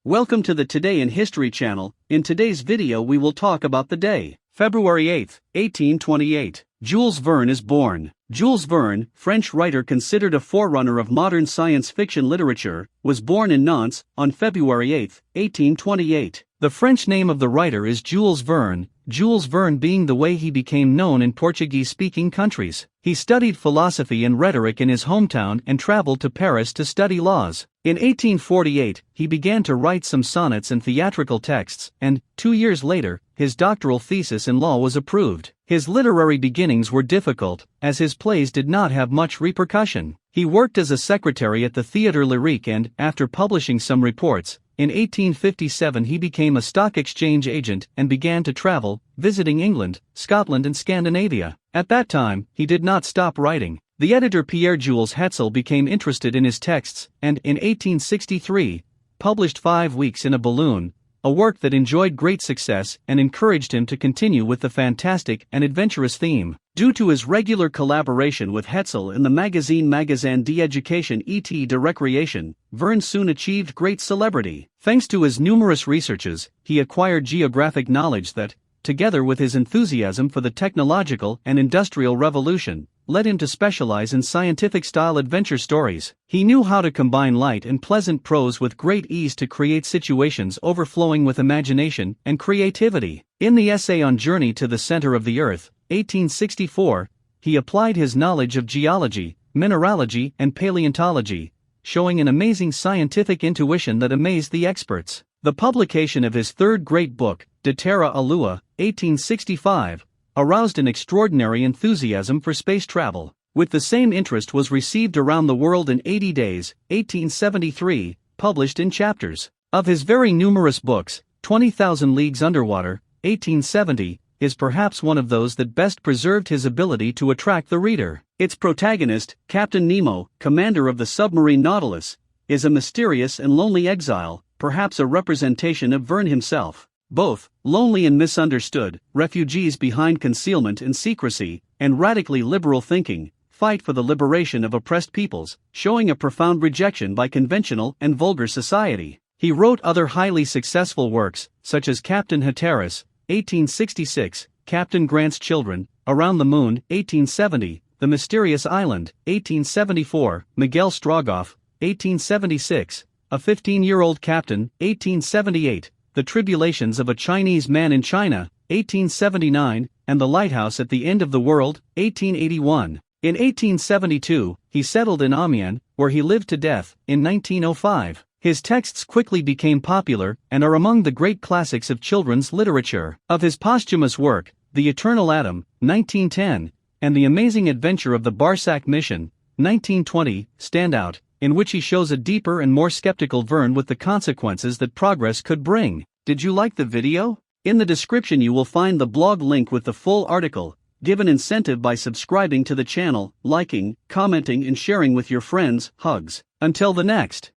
Welcome to the Today in History channel. In today's video we will talk about the day, February 8, 1828. Jules Verne is born. Jules Verne, French writer considered a forerunner of modern science fiction literature, was born in Nantes on February 8, 1828. The French name of the writer is Jules Verne being the way he became known in Portuguese-speaking countries. He studied philosophy and rhetoric in his hometown and traveled to Paris to study laws. In 1848, he began to write some sonnets and theatrical texts, and, 2 years later, his doctoral thesis in law was approved. His literary beginnings were difficult, as his plays did not have much repercussion. He worked as a secretary at the theatrical and, after publishing some reports, in 1857 he became a stock exchange agent and began to travel, visiting England, Scotland and Scandinavia. At that time, he did not stop writing. The editor Pierre-Jules Hetzel became interested in his texts, and, in 1863, published 5 Weeks in a Balloon, a work that enjoyed great success and encouraged him to continue with the fantastic and adventurous theme. Due to his regular collaboration with Hetzel in the magazine d'Education et de Recreation, Verne soon achieved great celebrity. Thanks to his numerous researches, he acquired geographic knowledge that, together with his enthusiasm for the technological and industrial revolution, led him to specialize in scientific-style adventure stories. He knew how to combine light and pleasant prose with great ease to create situations overflowing with imagination and creativity. In the essay on Journey to the Center of the Earth, 1864, he applied his knowledge of geology, mineralogy and paleontology, showing an amazing scientific intuition that amazed the experts. The publication of his third great book, De Terra a Lua, 1865, aroused an extraordinary enthusiasm for space travel. With the same interest was received around the world in 80 Days, 1873, published in chapters. Of his very numerous books, 20,000 Leagues Underwater, 1870, is perhaps one of those that best preserved his ability to attract the reader. Its protagonist, Captain Nemo, commander of the submarine Nautilus, is a mysterious and lonely exile, perhaps a representation of Verne himself. Both, lonely and misunderstood, refugees behind concealment and secrecy, and radically liberal thinking, fight for the liberation of oppressed peoples, showing a profound rejection by conventional and vulgar society. He wrote other highly successful works, such as Captain Hatteras, 1866, Captain Grant's Children, Around the Moon, 1870, The Mysterious Island, 1874, Miguel Strogoff, 1876, A 15-Year-Old Captain, 1878, The Tribulations of a Chinese Man in China, 1879, and The Lighthouse at the End of the World, 1881. In 1872, he settled in Amiens, where he lived to death, in 1905. His texts quickly became popular and are among the great classics of children's literature. Of his posthumous work, The Eternal Atom, 1910, and The Amazing Adventure of the Barsac Mission, 1920, stand out, in which he shows a deeper and more skeptical Verne with the consequences that progress could bring. Did you like the video? In the description you will find the blog link with the full article. Give an incentive by subscribing to the channel, liking, commenting and sharing with your friends. Hugs. Until the next.